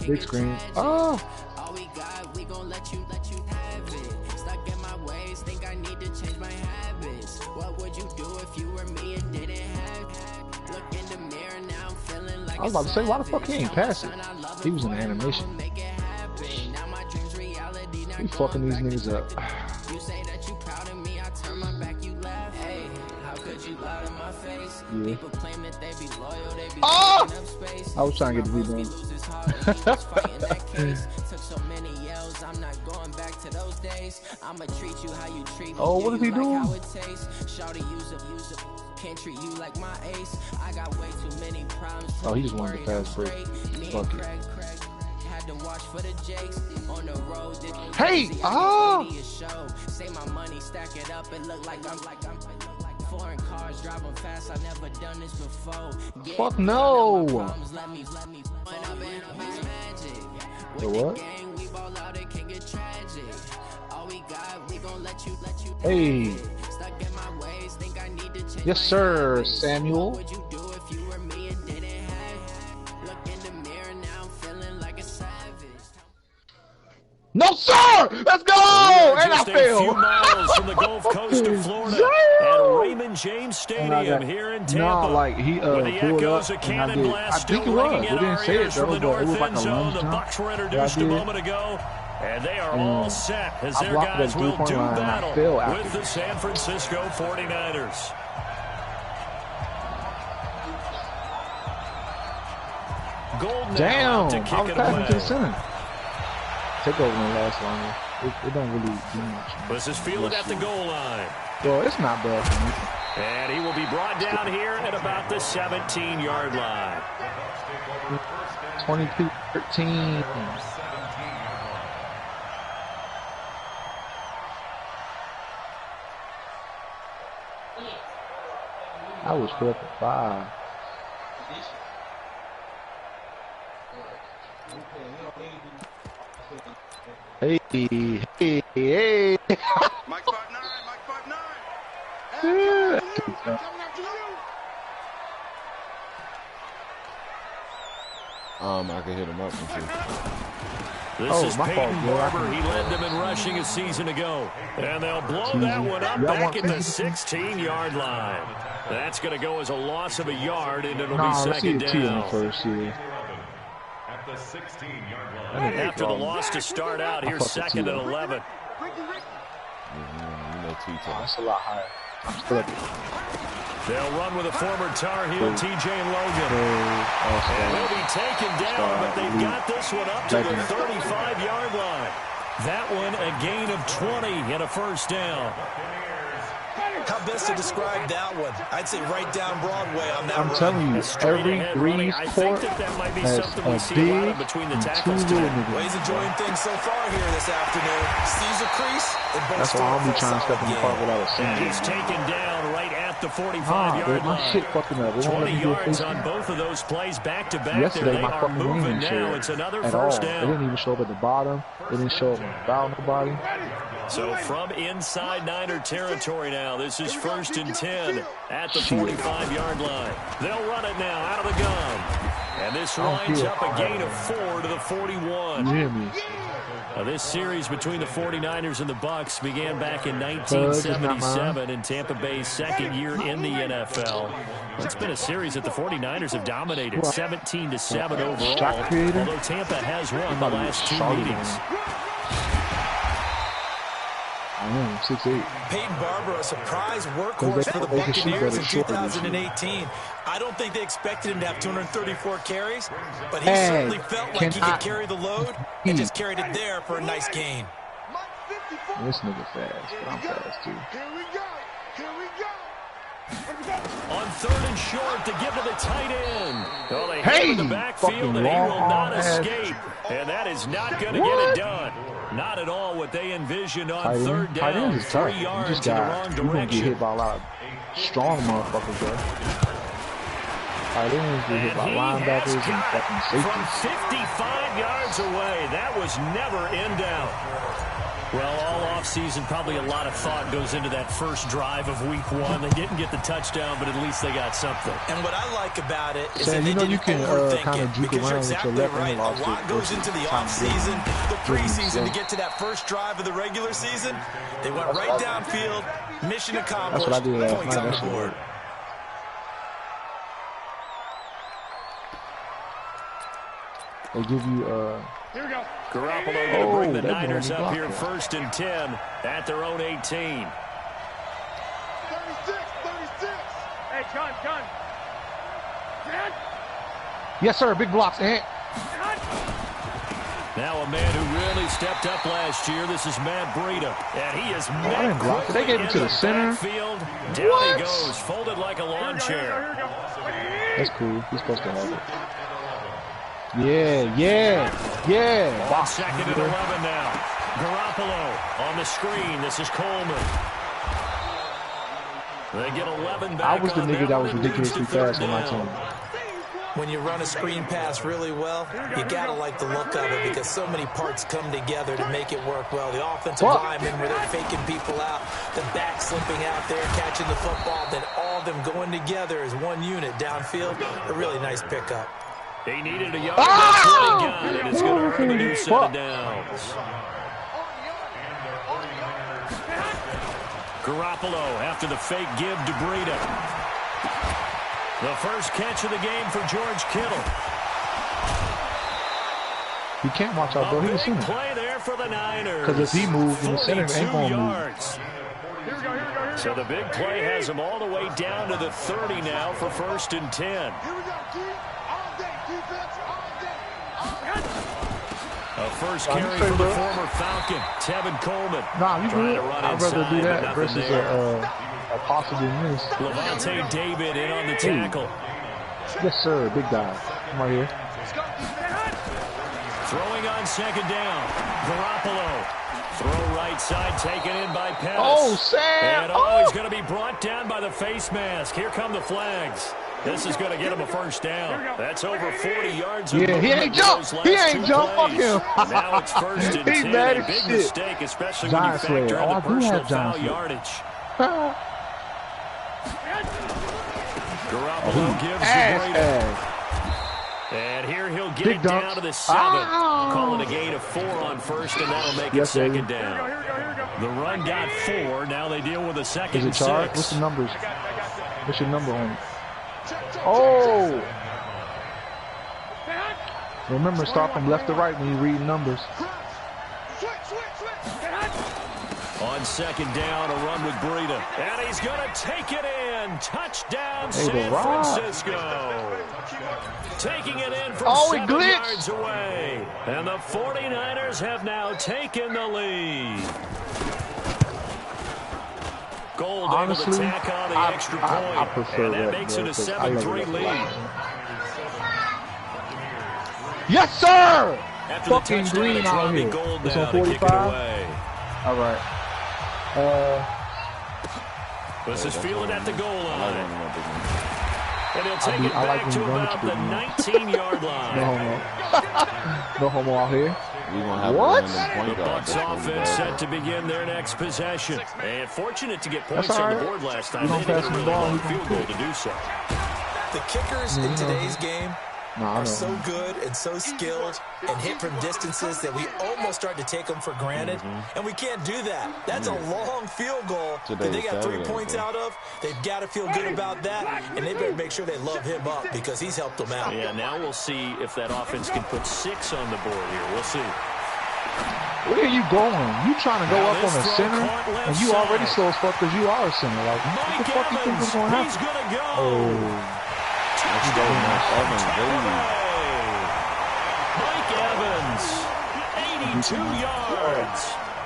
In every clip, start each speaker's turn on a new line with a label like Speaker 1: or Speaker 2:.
Speaker 1: Big screen. Oh.
Speaker 2: All we got, we gon' let you have it. Stuck in my ways, think I need to change my habits. What would you do if you were me and didn't have it? Look in the mirror now, I'm feeling like
Speaker 1: I was about to say, why the fuck he ain't pass it? He was in the animation. He fucking these niggas up.
Speaker 2: You say that you proud of me, I turn my back, you laugh. Hey, how could you lie to my face?
Speaker 1: Yeah.
Speaker 2: People claim that they be loyal, they be
Speaker 1: oh!
Speaker 2: up space.
Speaker 1: I was trying to get the rebound.
Speaker 2: Took so many yells, I'm not going back to those days. I'ma treat you how you treat me.
Speaker 1: Oh, what is he doing?
Speaker 2: Shawty, use it. Can't treat you like my ace. I got way too many problems.
Speaker 1: Oh, he just wanted to pass break. Fuck it.
Speaker 2: Had to watch for the jakes on the road.
Speaker 1: Hey! Oh!
Speaker 2: Say my money, stack it up, it look like I'm foreign cars driving fast. I've never done this before.
Speaker 1: Fuck no!
Speaker 2: Let me
Speaker 1: The what? Hey! Yes, sir, Samuel. No, sir! Let's go! And I failed!
Speaker 3: A few miles from the Gulf Coast of Florida at Raymond James Stadium here in Tampa.
Speaker 1: No, like he
Speaker 3: with the
Speaker 1: pulled
Speaker 3: echoes
Speaker 1: up
Speaker 3: of cannon blast
Speaker 1: I think it
Speaker 3: still
Speaker 1: was.
Speaker 3: ringing
Speaker 1: We
Speaker 3: in
Speaker 1: didn't
Speaker 3: our
Speaker 1: say it
Speaker 3: ears from
Speaker 1: though,
Speaker 3: the
Speaker 1: but it was
Speaker 3: north
Speaker 1: like
Speaker 3: end
Speaker 1: a
Speaker 3: zone.
Speaker 1: lunch
Speaker 3: The
Speaker 1: jump.
Speaker 3: Bucs were introduced a moment ago, and they are all set as their guys will do battle with the San Francisco 49ers. Gold now to kick it away.
Speaker 1: Take over and last longer. It don't really do much.
Speaker 3: This is fielded at the goal line.
Speaker 1: Well, it's not bad for me.
Speaker 3: And he will be brought down here at about the 17-yard line.
Speaker 1: 22-13. I was 4-5. Hey, hey, hey.
Speaker 4: Mike 5'9", Mike 5'9".
Speaker 1: Yeah.
Speaker 5: I can hit him up and see.
Speaker 3: This is Peyton Barber. He led them in rushing a season ago. And they'll blow that one up back at the 16-yard line. That's going to go as a loss of a yard, and it'll be second down.
Speaker 1: First, yeah.
Speaker 6: At the 16-yard line.
Speaker 3: After the loss to start out, here's second and 11.
Speaker 1: That's a lot higher. I'm still
Speaker 3: They'll run with a former Tar Heel, TJ Logan. And he'll be taken down, but they've got this one up to the 35-yard line. That one a gain of 20 and a first down.
Speaker 7: How best to describe that one? I'd say right down Broadway on that
Speaker 1: I'm
Speaker 7: run.
Speaker 1: telling you, every Breeze court has a big
Speaker 3: between the
Speaker 1: and
Speaker 3: tackles
Speaker 1: two little
Speaker 7: Well, he's enjoying things so far here this afternoon. Sees a crease.
Speaker 1: That's why I'll be trying to step in the park without a
Speaker 3: And
Speaker 1: single.
Speaker 3: he's taken down right at the 45-yard
Speaker 1: my
Speaker 3: line.
Speaker 1: shit fucking up.
Speaker 3: 20 yards on both of those plays back-to-back.
Speaker 1: Yesterday,
Speaker 3: They
Speaker 1: my
Speaker 3: are
Speaker 1: fucking
Speaker 3: moving
Speaker 1: wing
Speaker 3: now. It's another
Speaker 1: at
Speaker 3: first
Speaker 1: all.
Speaker 3: down.
Speaker 1: It didn't even show up at the bottom. It didn't show up about nobody.
Speaker 3: So from inside Niner territory now, this is 1st and 10 at the 45-yard line. They'll run it now out of the gun. And this winds up a gain of 4 to the 41.
Speaker 1: You hear me?
Speaker 3: This series between the 49ers and the Bucs began back in 1977 in Tampa Bay's second year in the NFL. It's been a series that the 49ers have dominated, 17-7 overall, although Tampa has won the last 2 meetings.
Speaker 1: I am 6'8".
Speaker 7: Peyton Barber, a surprise workhorse for the Buccaneers in 2018. I don't think they expected him to have 234 carries, but he certainly felt like he could carry the load and just carried it there for a nice gain.
Speaker 1: This nigga fast, but I'm fast too.
Speaker 3: On 3rd and short to give to the tight end. Well, they
Speaker 1: hey,
Speaker 3: the backfield and he will not escape. And that is not going to get it done. Not at all what they envisioned on third down. 3 yards in the wrong
Speaker 1: direction. You're going to get hit by a lot of strong motherfuckers there. Tight ends get hit by linebackers and fucking safeties.
Speaker 3: From 55 yards away, that was never in doubt. Well, all offseason, probably a lot of thought goes into that first drive of week 1. They didn't get the touchdown, but at least they got something.
Speaker 7: And what I like about it is
Speaker 1: Sam,
Speaker 7: that
Speaker 1: you know you can kind of juke
Speaker 7: because
Speaker 1: around
Speaker 7: you're
Speaker 1: with
Speaker 7: exactly
Speaker 1: your left
Speaker 7: right.
Speaker 1: and
Speaker 7: A
Speaker 1: off
Speaker 7: lot goes into the offseason, the preseason to get to that first drive of the regular season. They went right downfield, mission accomplished,
Speaker 1: that's what I did last
Speaker 7: points
Speaker 1: night.
Speaker 7: on the board.
Speaker 1: They give you
Speaker 6: Here we go.
Speaker 3: Garoppolo going to bring the
Speaker 1: that
Speaker 3: Niners
Speaker 1: man
Speaker 3: up here
Speaker 1: blocked
Speaker 3: 1st and 10 at their own 18.
Speaker 6: 36, 36. Hey, John.
Speaker 1: yes, sir. Big blocks. And
Speaker 3: Now a man who really stepped up last year. This is Matt Breida. And he is
Speaker 1: I didn't block it. They gave it to the center.
Speaker 3: Field. Down he goes, folded like a lawn chair.
Speaker 1: that's cool. He's supposed to have it. Yeah.
Speaker 3: On 2nd and 11 now. Garoppolo on the screen. This is Coleman. They get 11 back.
Speaker 1: I was the nigga that was ridiculously fast on my team.
Speaker 7: When you run a screen pass really well, you gotta like the look of it because so many parts come together to make it work well. The offensive linemen where they're faking people out, the back slipping out there, catching the football, then all of them going together as one unit downfield. A really nice pickup.
Speaker 3: He needed a yard. That's what he got. And it's going to earn a new set of downs. Garoppolo after the fake give to Breida. The first catch of the game for George Kittle.
Speaker 1: You can't watch out, bro. He was center.
Speaker 3: Play there for the Niners.
Speaker 1: Because if he moves, the center ain't going to move.
Speaker 3: So the big play has him all the way down to the 30 now for 1st and 10.
Speaker 6: Here we go, Keith. All day, defense, all day.
Speaker 3: A first carry for the former Falcon, Tevin Coleman.
Speaker 1: Nah, you good.
Speaker 3: I'd
Speaker 1: rather do that versus a possible miss.
Speaker 3: Levante David in on the tackle.
Speaker 1: Yes, sir. Big guy. Come right here.
Speaker 3: Throwing on 2nd down. Garoppolo. Throw right side taken in by Pettis.
Speaker 1: Oh, Sam.
Speaker 3: And he's going to be brought down by the face mask. Here come the flags. This is going to get him a first down. That's over 40 yards.
Speaker 1: Yeah, he ain't jumped. He ain't jumped. Fuck him.
Speaker 3: Now it's 1st and 10.
Speaker 1: He's mad
Speaker 3: A
Speaker 1: as
Speaker 3: big
Speaker 1: shit.
Speaker 3: mistake, especially
Speaker 1: Giants
Speaker 3: when you factor
Speaker 1: player.
Speaker 3: in the personal foul
Speaker 1: Giants
Speaker 3: yardage.
Speaker 1: player.
Speaker 3: Garoppolo gives to Breida. And here he'll get it down to the 7. Call it a gain of 4 on 1st, and that'll make it 2nd down. The run got 4. Now they deal with a 2nd
Speaker 1: Is
Speaker 3: and
Speaker 1: it charged?
Speaker 3: 6.
Speaker 1: What's the numbers? What's your number on it? Oh! Remember, start from left to right when you read numbers.
Speaker 3: On 2nd down, a run with Breida. And he's going to take it in. Touchdown, San Francisco. Taking it in from 7 yards away. And the 49ers have now taken the lead. Gold
Speaker 1: Honestly,
Speaker 3: able to tack on the extra point.
Speaker 1: I prefer
Speaker 3: and that
Speaker 1: that,
Speaker 3: makes
Speaker 1: bro,
Speaker 3: it a 7-3 lead.
Speaker 1: Yes, sir!
Speaker 3: After
Speaker 1: fucking
Speaker 3: the
Speaker 1: green out here.
Speaker 3: Gold
Speaker 1: It's
Speaker 3: now
Speaker 1: on
Speaker 3: to kick it
Speaker 1: 45.
Speaker 3: away.
Speaker 1: All right.
Speaker 3: This is fielded at the goal line. And he'll take it back to about the 19-yard line.
Speaker 1: No homo. No homo out here.
Speaker 5: What?
Speaker 3: The Bucs offense set to begin their next possession. And fortunate to get points on the board last time. They didn't really long field goal to do so.
Speaker 7: The kickers in today's game are so good and so skilled and hit from distances that we almost start to take them for granted, and we can't do that. That's a long field goal that they got 3 points out of. They've got to feel good about that, and they better make sure they love him up because he's helped them out.
Speaker 3: Yeah, now we'll see if that offense can put 6 on the board here. We'll see.
Speaker 1: Where are you going? You trying to go up on the center, and you already slow as fuck because you are a center. Like, what the fuck you think is going to happen?
Speaker 3: He's going to go.
Speaker 1: Oh.
Speaker 3: Mike Evans, 82 yards.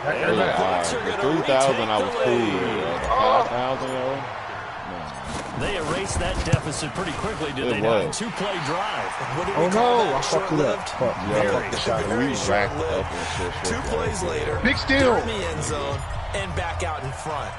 Speaker 5: And the Bucs are going to 3,000 I was cool with. 5,000, yo.
Speaker 3: They erased that deficit pretty quickly, did they not? 2-play drive.
Speaker 1: Oh no, I fucked it up.
Speaker 7: Very short-lived. 2 plays later,
Speaker 1: big steal
Speaker 7: in the end zone and back out in front.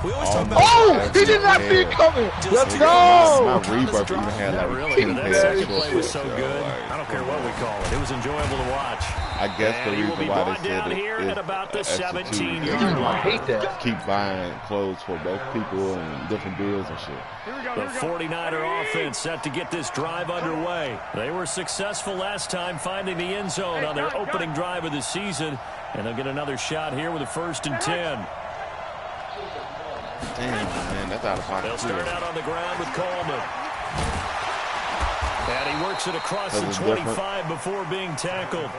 Speaker 7: We always talk about
Speaker 1: he did not see it coming. Let's go.
Speaker 5: My rebirth even had like
Speaker 3: really, that second play was so good. I don't care what we call it. It was enjoyable to watch.
Speaker 5: I guess the
Speaker 3: And he will
Speaker 5: reason
Speaker 3: be
Speaker 5: why
Speaker 3: brought
Speaker 5: they
Speaker 3: down
Speaker 5: said
Speaker 3: here
Speaker 5: it is
Speaker 3: at about the
Speaker 5: extra
Speaker 3: 17-yard
Speaker 1: I
Speaker 3: line.
Speaker 1: hate that.
Speaker 5: keep buying clothes for both people and different deals and shit.
Speaker 3: The 49er offense set to get this drive underway. They were successful last time finding the end zone on their opening drive of the season, and they'll get another shot here with a 1st and 10.
Speaker 5: Damn, man, that's out of pocket.
Speaker 3: They'll start out on the ground with Coleman. And he works it across the 25 before being tackled.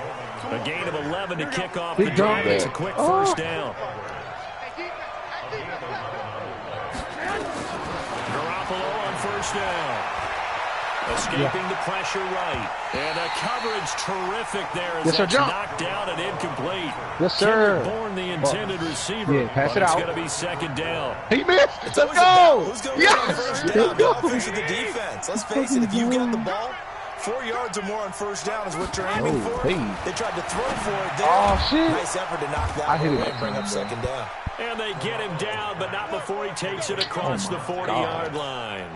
Speaker 3: A gain of 11 to kick off the drive. It's a quick 1st down. Garoppolo on 1st down. Escaping the pressure right. And a coverage terrific there as that's knocked down and incomplete.
Speaker 1: Yes, sir.
Speaker 3: Bourne, the intended receiver.
Speaker 1: Yeah, pass it out.
Speaker 3: It's going to be 2nd down.
Speaker 1: He missed. Let's go.
Speaker 7: Who's going to get on 1st down? The offense or the defense? Let's face it, if you get the ball, 4 yards or more on 1st down is what you're aiming for.
Speaker 1: Hey.
Speaker 7: They tried to throw for it there.
Speaker 1: Oh, shit.
Speaker 7: Nice effort to knock that one away and bring up 2nd down.
Speaker 3: And they get him down, but not before he takes it across the 40-yard line.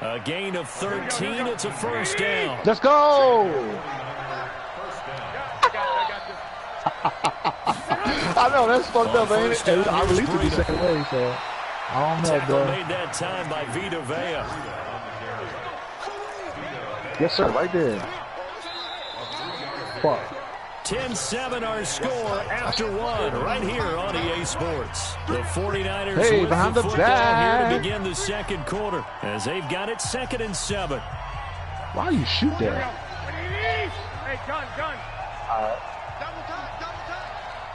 Speaker 3: A gain of 13. It's a 1st down.
Speaker 1: Let's go. I know, that's fucked up, ain't it? I released it the same way, so I don't know,
Speaker 3: Tackle
Speaker 1: bro.
Speaker 3: made that time by Vita Vea.
Speaker 1: Yes, sir, right there. Fuck.
Speaker 3: 10-7 our score after 1 right here on EA Sports. The 49ers
Speaker 1: Hey,
Speaker 3: with
Speaker 1: behind
Speaker 3: the
Speaker 1: the
Speaker 3: football
Speaker 1: back.
Speaker 3: here to begin the 2nd quarter as they've got it 2nd and 7.
Speaker 1: Why you shoot that?
Speaker 6: Hey, gun. Double time.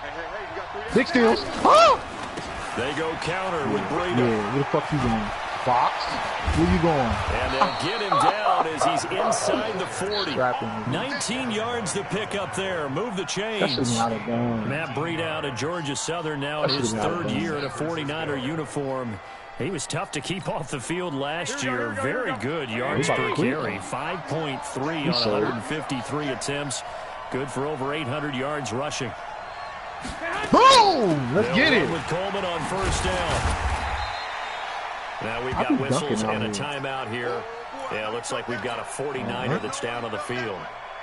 Speaker 6: Hey, you got 3 days.
Speaker 1: Big steals. Oh!
Speaker 3: They go counter with Brady.
Speaker 1: Yeah, where the fuck you going? Fox? Where you going?
Speaker 3: And they'll get him down as he's inside the 40.
Speaker 1: Strapping me.
Speaker 3: 19 yards to pick up there. Move the
Speaker 1: That
Speaker 3: chains.
Speaker 1: should not have done.
Speaker 3: Matt Breida out of Georgia Southern now in
Speaker 1: That
Speaker 3: his
Speaker 1: should not have
Speaker 3: 3rd
Speaker 1: done.
Speaker 3: year in a 49er uniform. He was tough to keep off the field last year. Very good yards per carry. 5.3 on 153 attempts. Good for over 800 yards rushing.
Speaker 1: Boom! Let's get it.
Speaker 3: With Coleman on 1st down. Now we've got whistles and a timeout here. Yeah, looks like we've got a 49er that's down on the field.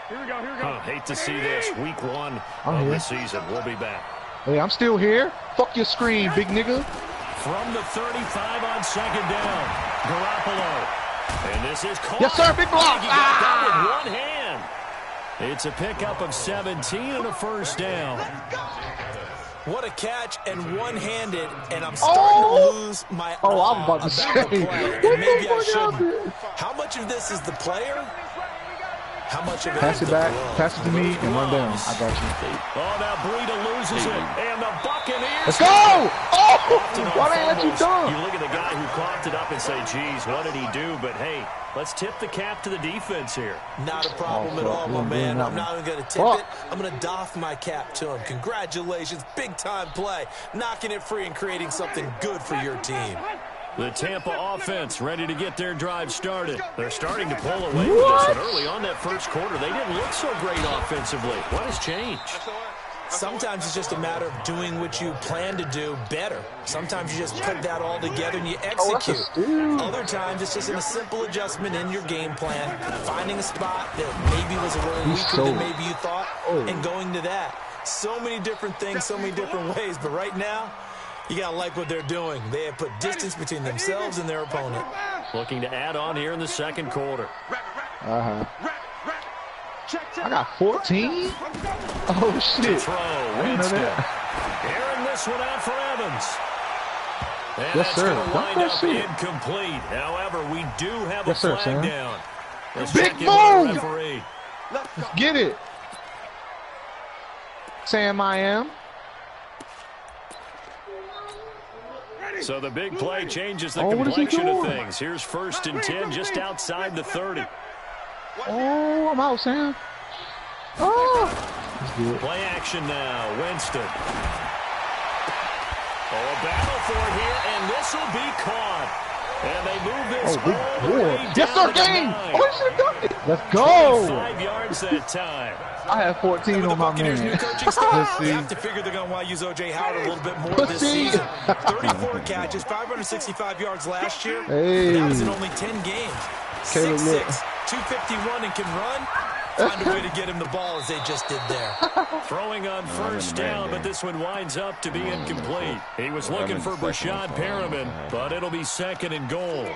Speaker 6: Here we go.
Speaker 3: Hate to see this. Week 1 of the season. We'll be back.
Speaker 1: Hey, I'm still here. Fuck your screen, big nigga.
Speaker 3: From the 35 on 2nd down. Garoppolo. And this is caught.
Speaker 1: Yes, sir. Big block.
Speaker 3: He got that with one hand. It's a pickup of 17 and a 1st down.
Speaker 7: What a catch and one-handed, and I'm starting to lose my
Speaker 1: I'm about to say.
Speaker 7: the play, and maybe I shouldn't. How much of this is the player? How much of it
Speaker 1: Pass
Speaker 7: is
Speaker 1: it
Speaker 7: the
Speaker 1: back,
Speaker 7: glove?
Speaker 1: pass it to me, and run down. I got you.
Speaker 3: Oh, now Breida loses it, and the Buccaneers.
Speaker 1: Let's go! Oh! Why they let you
Speaker 3: You
Speaker 1: dunk?
Speaker 3: look at the guy who coughed it up and say, geez, what did he do? But, hey, let's tip the cap to the defense here.
Speaker 7: Not a problem at all, my man. I'm not even going to tip it. I'm going to doff my cap to him. Congratulations. Big-time play. Knocking it free and creating something good for your team.
Speaker 3: The Tampa offense ready to get their drive started. They're starting to pull away with this. And early on that 1st quarter, they didn't look so great offensively. What has changed?
Speaker 7: Sometimes it's just a matter of doing what you plan to do better. Sometimes you just put that all together and you execute. Other times it's just a simple adjustment in your game plan, finding a spot that maybe was a little weaker than maybe you thought, and going to that. So many different things, so many different ways, but right now, you got to like what they're doing. They have put distance between themselves and their opponent.
Speaker 3: Looking to add on here in the 2nd quarter.
Speaker 1: I got 14? Oh, shit.
Speaker 3: Throw, Winston. Airing this one out for Evans. And
Speaker 1: Yes, sir.
Speaker 3: that's going to wind up incomplete. However, we do have a flag down.
Speaker 1: Big move! Let's get it. Sam, I am.
Speaker 3: So the big play changes the complexion of things. Here's 1st and 10 just outside the 30.
Speaker 1: Oh, I'm out, Sam. Oh.
Speaker 3: Play action now. Winston. Oh, a battle for it here, and this will be caught. And they move this all the way down.
Speaker 1: Yes, sir, game. Oh, you should have done it. Let's go.
Speaker 3: 5 yards that time.
Speaker 1: I have 14 on my man.
Speaker 7: New coaching staff, you have to figure they're going to want to use O.J. Howard a little bit more this season. 34 catches, 565 yards last year.
Speaker 1: Hey.
Speaker 7: That was in only 10 games. 6'6", 251, and can run. find a way to get him the ball as they just did there.
Speaker 3: Throwing on first down, but this one winds up to be incomplete. He was looking for Brashad Perriman, but it'll be second and goal.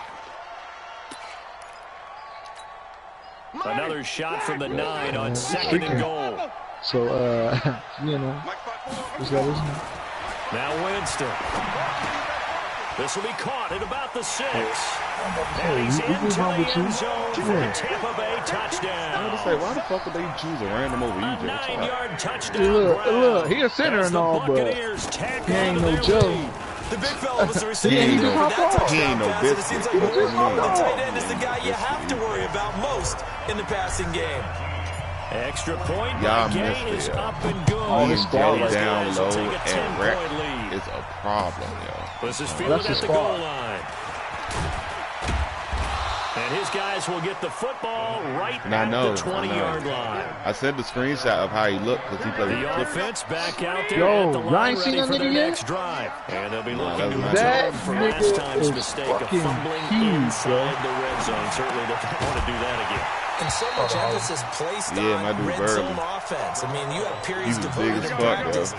Speaker 3: Another shot from the 9 on second and goal.
Speaker 1: So, you know, just let us know.
Speaker 3: Now Winston. This will be caught at about the 6. And he's into the end zone for a Tampa Bay touchdown.
Speaker 5: I was say, why the fuck would they choose a random over EJ?
Speaker 3: 9-yard touchdown.
Speaker 1: Look, he a center and all, but he ain't no Joe.
Speaker 7: The big fella was the receiver.
Speaker 5: He ain't no
Speaker 7: It seems
Speaker 5: biscuit.
Speaker 7: like the tight end is the guy you have to worry about most in the passing game.
Speaker 3: Extra point
Speaker 5: Y'all
Speaker 3: by Gay
Speaker 5: missed
Speaker 3: is
Speaker 5: it, yo.
Speaker 3: up and good.
Speaker 5: These Joe down
Speaker 3: Guys
Speaker 5: low
Speaker 3: will take a
Speaker 5: and wreck
Speaker 3: 10-point lead.
Speaker 5: is a problem, yo.
Speaker 3: This is fielded at the goal line. And his guys will get the football right at the 20-yard line.
Speaker 5: I sent the screenshot of how he looked because he played with
Speaker 3: The
Speaker 5: the
Speaker 3: offense back out there at the line ready for their next drive. And they'll be looking to atone for last time's mistake of fumbling inside the red zone. Certainly they don't want to do that again.
Speaker 7: And so much emphasis placed on red zone offense. I mean, you have periods devoted in practice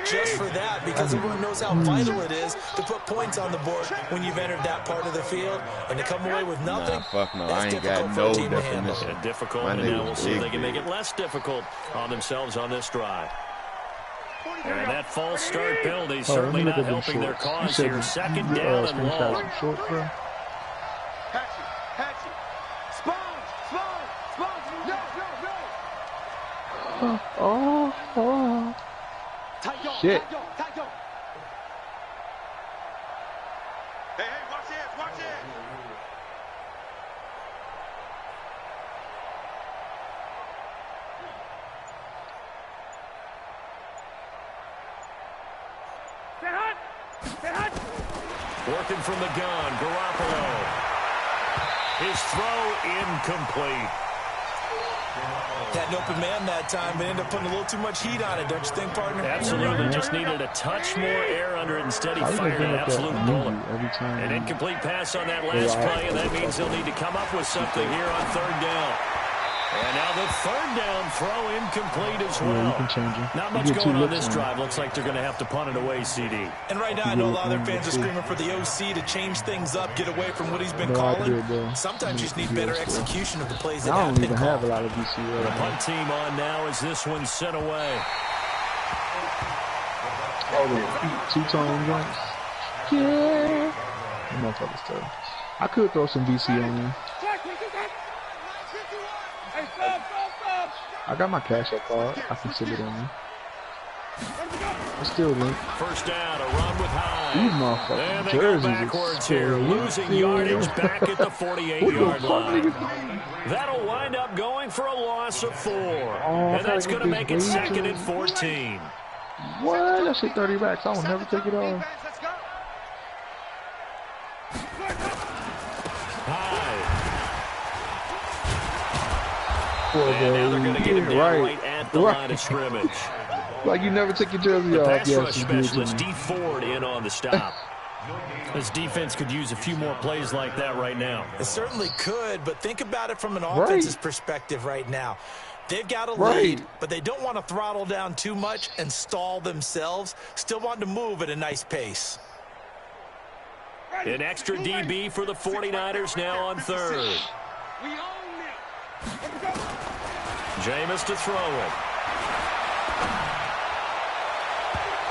Speaker 7: just for that because everyone knows how vital it is to put points on the board when you've entered that part of the field. And to come away with nothing,
Speaker 5: fuck no, I ain't got no definition.
Speaker 3: Difficult, and now we'll see if they can make it less difficult on themselves on this drive. And that false start penalty certainly not helping their cause here. Second down and long.
Speaker 1: Oh. Shit.
Speaker 4: Hey, watch it, watch it.
Speaker 3: Working from the gun, Garoppolo. His throw incomplete.
Speaker 7: Had an open man that time, but ended up putting a little too much heat on it, don't you think, partner?
Speaker 3: Absolutely. Just needed a touch more air under it. Instead, he fired an absolute bullet. An incomplete pass on that last play, and that means they'll need to come up with something here on third down. And now the third down throw incomplete as well. Not much going on this drive. Looks like they're going to have to punt it away, CD.
Speaker 7: And right now, I know a lot of their fans are screaming for the OC to change things up, get away from what he's been calling. Sometimes you just need better execution of the plays that have been called.
Speaker 3: The punt team on now as this one's sent away.
Speaker 1: Oh, the two-tone joints. Yeah. Motherfucker stuff. I could throw some VC on you. I got my cash app card. I can send it on you. It's still link.
Speaker 3: First down, a run with Hyde.
Speaker 1: These motherfuckers.
Speaker 3: And they go backwards here, losing yardage back at the 48-yard line. That'll wind up going for a loss of 4. And that's going to make it second and 14.
Speaker 1: What? That shit 30 racks. I will never take it off.
Speaker 3: And now they're going to get him down right at the line of scrimmage.
Speaker 1: Like you never take your jersey
Speaker 3: off.
Speaker 1: The
Speaker 3: pass rush specialist, D. Ford, in on the stop. This defense could use a few more plays like that right now.
Speaker 7: It certainly could, but think about it from an offense's perspective right now. They've got a lead, but they don't want to throttle down too much and stall themselves. Still want to move at a nice pace.
Speaker 3: An extra DB for the 49ers now on third. Jameis to throw it.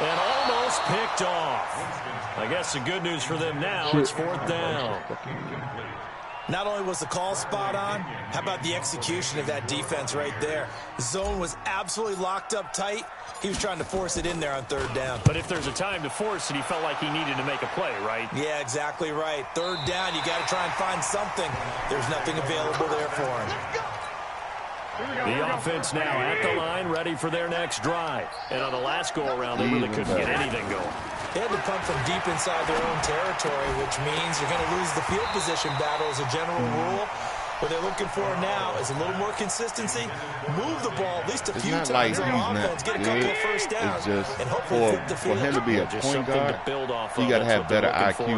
Speaker 3: And almost picked off. I guess the good news for them now, it's fourth down.
Speaker 7: Not only was the call spot on, how about the execution of that defense right there? The zone was absolutely locked up tight. He was trying to force it in there on third down.
Speaker 3: But if there's a time to force it, he felt like he needed to make a play, right?
Speaker 7: Yeah, exactly right. Third down, you got to try and find something. There's nothing available there for him.
Speaker 3: The offense now at the line, ready for their next drive. And on the last go-around, they really couldn't get anything going.
Speaker 7: They had to punt from deep inside their own territory, which means you're going to lose the field position battle as a general rule. What they're looking for now is a little more consistency, move the ball at least a few times on offense, get a couple of first downs, and hopefully flip the field.
Speaker 5: For him to be a point guard, he got to have better IQ.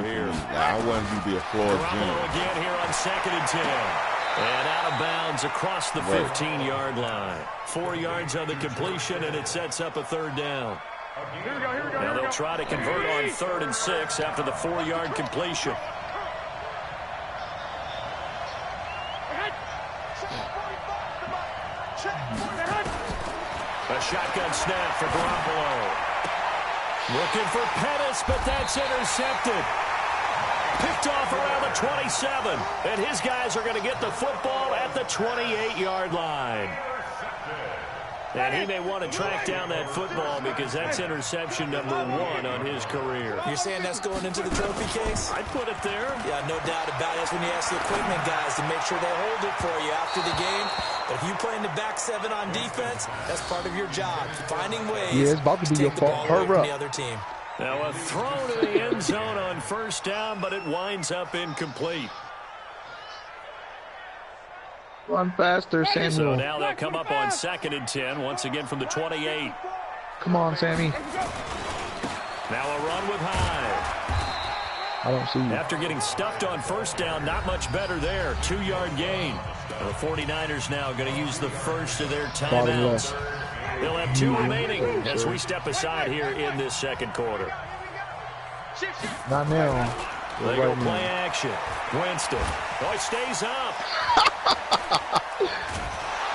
Speaker 5: I want him to be a floor general.
Speaker 3: Again here on 2nd and 10. And out of bounds across the 15-yard line. 4 yards on the completion, and it sets up a third down. Now they'll try to convert on 3rd and 6 after the 4-yard completion. A shotgun snap for Garoppolo. Looking for Pettis, but that's intercepted. Picked off around the 27, and his guys are going to get the football at the 28-yard line. And he may want to track down that football because that's interception number 1 on his career.
Speaker 7: You're saying that's going into the trophy case?
Speaker 3: I'd put it there.
Speaker 7: Yeah, no doubt about it. That's when you ask the equipment guys to make sure they hold it for you after the game. But if you play in the back 7 on defense, that's part of your job. Finding ways
Speaker 1: it's about to be
Speaker 7: take
Speaker 1: your
Speaker 7: the ball
Speaker 1: fault.
Speaker 7: away from the other team.
Speaker 3: Now a throw to the end zone on 1st down, but it winds up incomplete.
Speaker 1: Run faster, Samuel.
Speaker 3: So now they'll come up on 2nd and 10, once again from the 28.
Speaker 1: Come on, Sammy.
Speaker 3: Now a run with Hyde.
Speaker 1: I don't see you.
Speaker 3: After getting stuffed on 1st down, not much better there. 2-yard gain. The 49ers now going to use the first of their timeouts. They'll have 2 remaining as we step aside here in this 2nd quarter.
Speaker 1: Not now.
Speaker 3: They go play action. Winston. Oh, it stays up.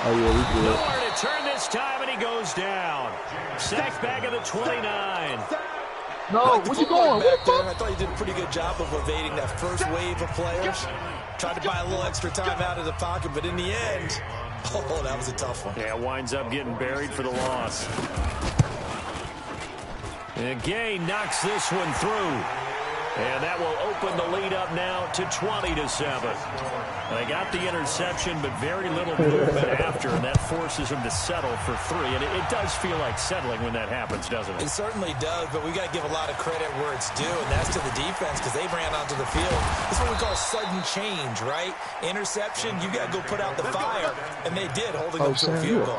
Speaker 1: Oh, yeah, we good.
Speaker 3: Nowhere to turn this time, and he goes down. Sacked back at the 29.
Speaker 1: No, where you going?
Speaker 7: Back there, I thought he did a pretty good job of evading that first wave of players. Tried to buy a little extra time out of the pocket, but in the end, oh, that was a tough one.
Speaker 3: Yeah, winds up getting buried for the loss. And Gay knocks this one through. And that will open the lead up now to 20-7. They got the interception, but very little movement after, and that forces them to settle for 3. And it does feel like settling when that happens, doesn't it?
Speaker 7: It certainly does, but we got to give a lot of credit where it's due, and that's to the defense because they ran onto the field. This is what we call sudden change, right? Interception, you got to go put out the fire, and they did, holding them to a field goal.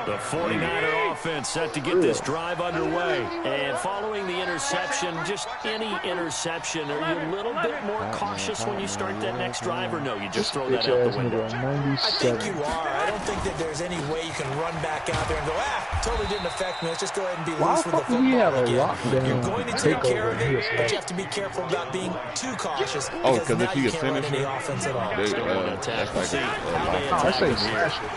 Speaker 3: The 49er offense set to get this drive underway. And following the interception, just any interception, are you a little bit more cautious when you start that next drive, or no? You just throw that out the window?
Speaker 7: I think you are. I don't think that there's any way you can run back out there and go, totally didn't affect me. Let's just go ahead and be loose with the football again. You're going to take care of it, but you have to be careful about being too cautious because now you can't run any offense at all.
Speaker 1: I say special.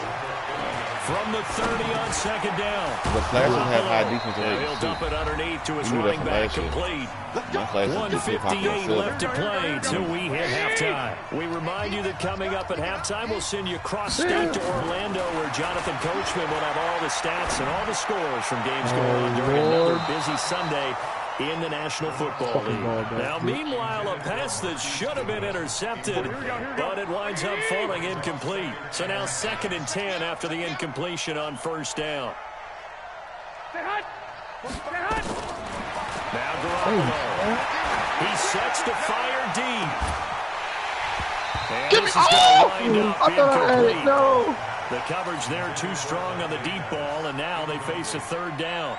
Speaker 3: From the 30 on 2nd down.
Speaker 5: The Flashes have high defensive rating.
Speaker 3: He'll dump it underneath to his running back complete. 1:58 left to play till we hit halftime. We remind you that coming up at halftime, we'll send you cross-state to Orlando, where Jonathan Coachman will have all the stats and all the scores from games going on during another busy Sunday in the National Football League. Now, meanwhile, a pass that should have been intercepted, but it winds up falling incomplete. So now 2nd and 10 after the incompletion on 1st down. Now Garoppolo. He sets to fire deep. And this is going to wind up incomplete.
Speaker 1: No.
Speaker 3: The coverage there too strong on the deep ball, and now they face a 3rd down.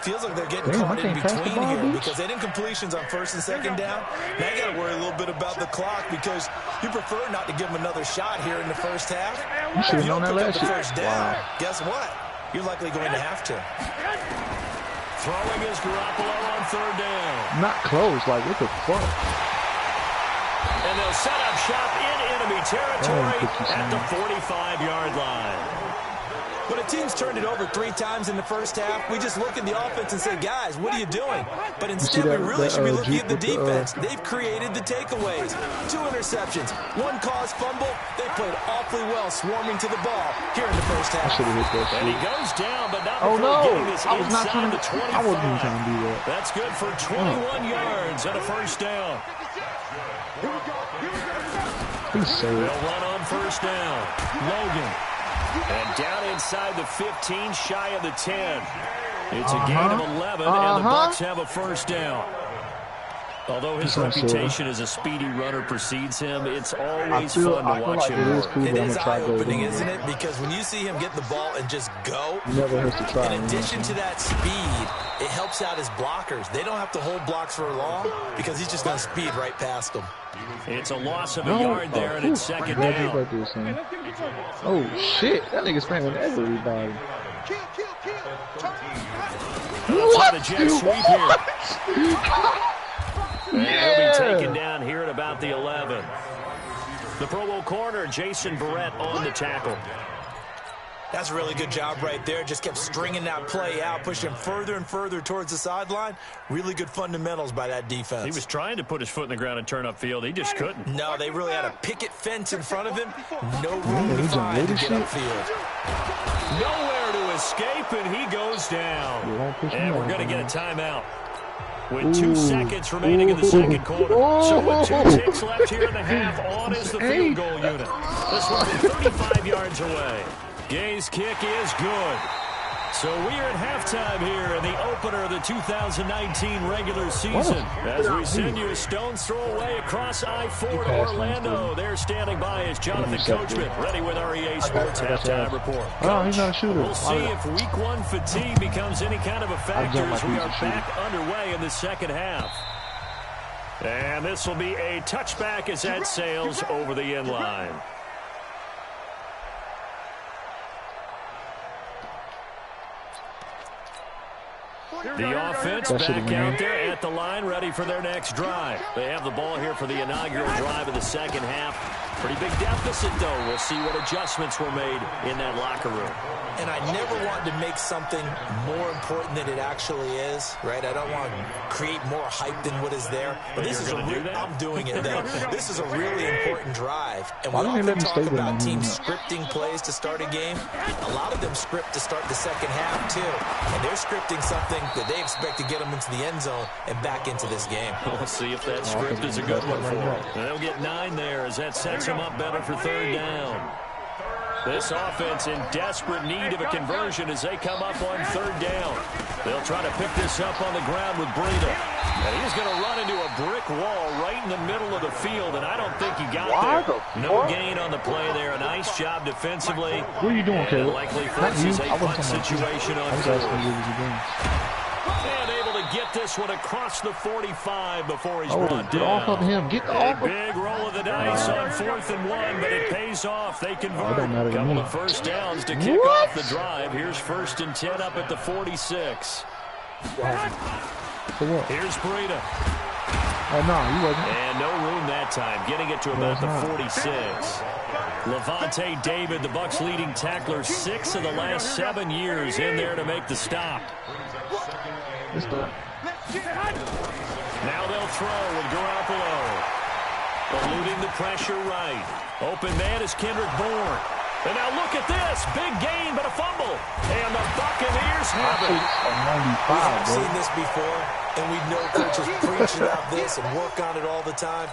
Speaker 7: Feels like they're getting caught in between here because they didn't completions on 1st and 2nd down. Now you got to worry a little bit about the clock because you prefer not to give them another shot here in the 1st half.
Speaker 1: You should have known that last
Speaker 7: year.
Speaker 1: year.
Speaker 7: Down, guess what? You're likely going to have to.
Speaker 3: Throwing is Garoppolo on 3rd down.
Speaker 1: Not close. Like, what the fuck?
Speaker 3: And they'll set up shop in enemy territory at the 45-yard line.
Speaker 7: When a team's turned it over 3 times in the 1st half, we just look at the offense and say, guys, what are you doing? But instead, we really should be looking at the defense. They've created the takeaways. 2 interceptions, 1 caused fumble. They played awfully well swarming to the ball here in the 1st half.
Speaker 3: And he goes down, but not before getting this inside the 25.
Speaker 1: I wasn't trying to do that.
Speaker 3: That's good for 21 yards and a 1st down. They'll run on 1st down. Logan. And down inside the 15, shy of the 10. It's a gain of 11, and the Bucs have a 1st down. Although his reputation as a speedy runner precedes him, it's always fun to watch him work.
Speaker 7: It is eye-opening, isn't it? Because when you see him get the ball and just go, in addition to that speed, it helps out his blockers. They don't have to hold blocks for long because he's just going to speed right past them.
Speaker 3: It's a loss of a yard there, and it's second down.
Speaker 1: Oh, shit. That nigga's spamming everybody.
Speaker 3: What? The jet sweep here. And he'll be taken down here at about the 11. The Pro Bowl corner, Jason Verrett, on the tackle.
Speaker 7: That's a really good job right there. Just kept stringing that play out, pushing him further and further towards the sideline. Really good fundamentals by that defense.
Speaker 3: He was trying to put his foot in the ground and turn upfield. He just couldn't.
Speaker 7: No, they really had a picket fence in front of him. No room to find to get upfield.
Speaker 3: Nowhere to escape, and he goes down. And we're going to get a timeout. With 2 seconds remaining in the second quarter. So with 2 ticks left here in the half, on is the field goal unit. This one 35 yards away. Gay's kick is good. So we are at halftime here in the opener of the 2019 regular season. As we send you a stone's throw away across I-4 to Orlando. There standing by is Jonathan Coachman, ready with our EA Sports halftime report. Coach, we'll see if week 1 fatigue becomes any kind of a factor as we are back underway in the second half. And this will be a touchback as that sails over the end line. The offense back out there at the line, ready for their next drive. They have the ball here for the inaugural drive of the second half. Pretty big deficit, though. We'll see what adjustments were made in that locker room.
Speaker 7: And I never want to make something more important than it actually is, right? I don't want to create more hype than what is there. But this is I'm doing it, though. This is a really important drive. And we often talk about teams scripting plays to start a game. A lot of them script to start the second half, too. And they're scripting something that they expect to get them into the end zone and back into this game.
Speaker 3: We'll see if that script is a good one for them. They'll get 9 there as that sets them up better for third down. This offense in desperate need of a conversion as they come up on third down. They'll try to pick this up on the ground with Breida. And he's going to run into a brick wall right in the middle of the field, and I don't think he got there. No gain on the play there. A nice job defensively.
Speaker 1: What are you doing, Caleb?
Speaker 3: Likely forces a punt situation on fourth. And able to get this one across the 45 before he's brought down.
Speaker 1: Get off of him. Get off.
Speaker 3: A big roll of the dice on 4th and 1, but it pays off. They convert a couple of first downs to kick off the drive. Here's 1st and 10 up at the 46. Here's Breida. And no room that time. Getting it to about the 46. Levante David, the Bucs' leading tackler, 6 of the last 7 years in there to make the stop. Now they'll throw with Garoppolo. Eluding the pressure right. Open man is Kendrick Bourne. And now look at this. Big gain, but a fumble. And the Buccaneers have it.
Speaker 7: We've seen this before, and we know coaches preach about this and work on it all the time.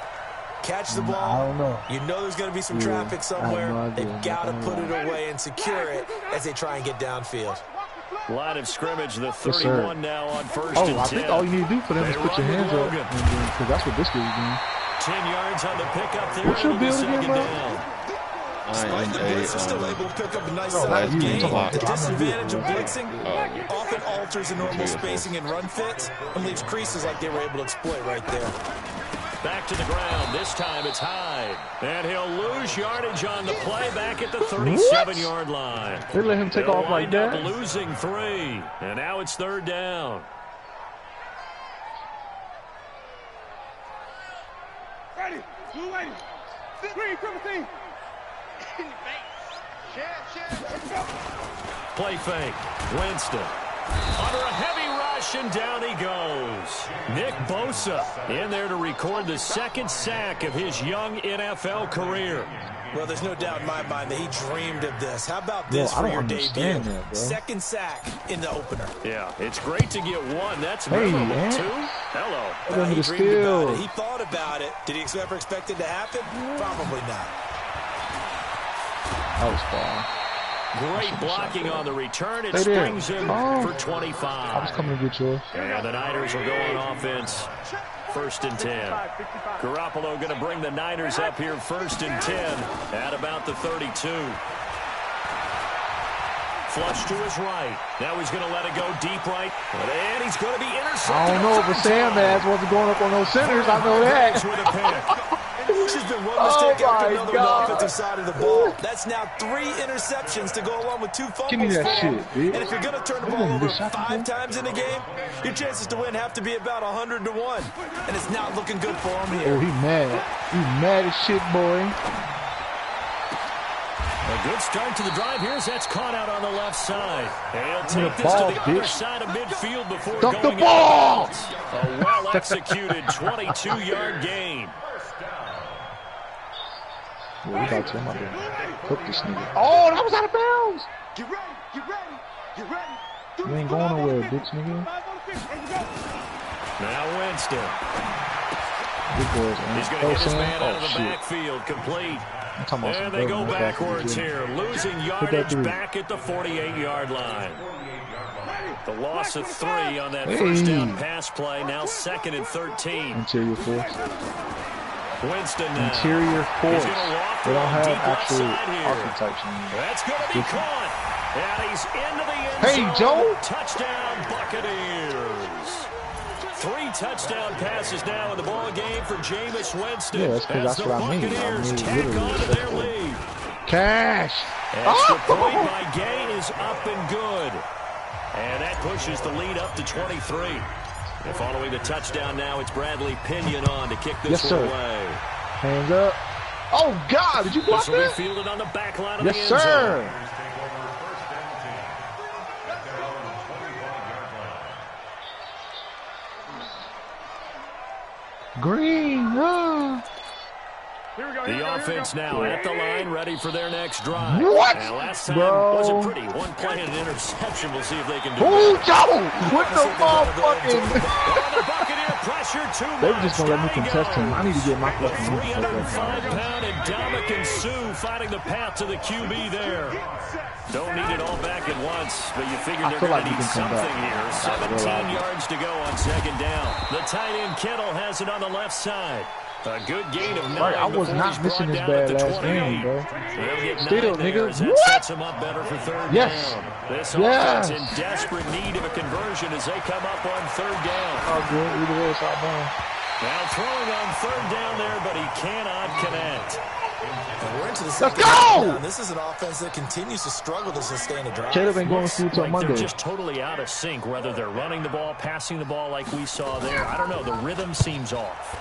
Speaker 7: Catch the ball. You know there's going to be some traffic somewhere. They've got to put it away and secure it as they try and get downfield.
Speaker 3: Line of scrimmage, the 31 now on 1st and 10.
Speaker 1: I think all you need to do for them is put your hands up, because that's what Biscuit is doing.
Speaker 3: 10 yards on the pickup there.
Speaker 1: What's your build again, bro?
Speaker 7: Despite the blitz, they're still able to pick up a nice size gain. The disadvantage of blitzing often alters the normal spacing and run fits and leaves creases like they were able to exploit right there.
Speaker 3: Back to the ground. This time it's Hyde. And he'll lose yardage on the play back at the 37-yard line.
Speaker 1: They let him take off like that?
Speaker 3: Losing 3. And now it's third down.
Speaker 6: Ready. Blue lady. Green, triple team.
Speaker 3: Play fake. Winston. Under a heavy rush, and down he goes. Nick Bosa in there to record the 2nd sack of his young NFL career.
Speaker 7: Well, there's no doubt in my mind that he dreamed of this. How about this for your debut? 2nd sack in the opener.
Speaker 3: Yeah, it's great to get 1. That's memorable. 2? Hello.
Speaker 7: He dreamed about it. He thought about it. Did he ever expect it to happen? Probably not.
Speaker 1: That was far.
Speaker 3: Great blocking on the return. It springs him for 25.
Speaker 1: I was coming to get yours.
Speaker 3: And the Niners will go on offense 1st and 10. Garoppolo going to bring the Niners up here 1st and 10 at about the 32. Flush to his right. Now he's going to let it go deep right. And he's going to be intercepted.
Speaker 1: I don't know, but Sam ass wasn't going up on those centers. I know that.
Speaker 3: With a pick.
Speaker 7: It's just been one mistake after another on the offensive side of the ball. That's now 3 interceptions to go along with 2 fumbles.
Speaker 1: Give me that shit, bitch.
Speaker 7: And if you're going to turn the ball over 5 times in a game, your chances to win have to be about 100 to 1. And it's not looking good for him here.
Speaker 1: Oh, he mad. He mad as shit, boy.
Speaker 3: A good start to the drive. Here's that's caught out on the left side. He'll take this
Speaker 1: ball,
Speaker 3: to the other side of midfield before
Speaker 1: Dump
Speaker 3: going
Speaker 1: the ball!
Speaker 3: out. A well-executed 22-yard gain.
Speaker 1: Yeah, we about to cook this nigga. Oh, that was out of bounds!
Speaker 6: Get ready, get ready, get ready.
Speaker 1: You ain't going nowhere, bitch, nigga.
Speaker 3: Now Winston.
Speaker 1: Good boys, man.
Speaker 3: He's going to hit his man out of the backfield, complete. And they go backwards here, losing yardage back at the 48-yard line. The loss of 3 on that first down pass play, now 2nd and 13.
Speaker 1: Interior force.
Speaker 3: Winston now.
Speaker 1: Interior force. They don't have actual
Speaker 3: archetypes. That's going to be caught. And he's into the end zone.
Speaker 1: Hey, Joe.
Speaker 3: Touchdown, Buccaneers. 3 touchdown passes now in the ball game for Jameis Winston.
Speaker 1: Yeah, that's what I mean.
Speaker 3: Tack on to their lead.
Speaker 1: Cash.
Speaker 3: Extra point by Gay is up and good. And that pushes the lead up to 23. And following the touchdown now, it's Bradley Pinion on to kick this one away.
Speaker 1: Hands up. Oh, God. Did you block that?
Speaker 3: This will be fielded on the back line of the end
Speaker 1: zone. Yes, sir. Green.
Speaker 3: The offense now at the line, ready for their next drive.
Speaker 1: What?
Speaker 3: And last time wasn't pretty. 1 play and an interception. We'll see if they can do
Speaker 1: it.
Speaker 3: it.
Speaker 1: Joe! What the motherfucking?
Speaker 3: The Buccaneer pressure too much.
Speaker 1: They were just going to let me contest him. I need to get my fucking
Speaker 3: 305-pound Ndamukong Suh fighting the path to the QB there. Don't need it all back at once, but you figure they're going to need something here. 17 yards to go on 2nd down. The tight end Kittle has it on the left side. A good gain of 9.
Speaker 1: Right, I was not missing this bad last game, bro.
Speaker 3: Still, nigga. That sets him up better for 3rd down. This offense in desperate need of a conversion as they come up on 3rd down.
Speaker 1: Oh, good. Either way, it's all down.
Speaker 3: Now throwing on 3rd down there, but he cannot connect.
Speaker 7: And we're into the
Speaker 1: Let's go!
Speaker 7: This is an offense that continues to struggle to sustain a drive.
Speaker 1: Caleb ain't going through till Monday.
Speaker 3: They're just totally out of sync, whether they're running the ball, passing the ball like we saw there. I don't know. The rhythm seems off.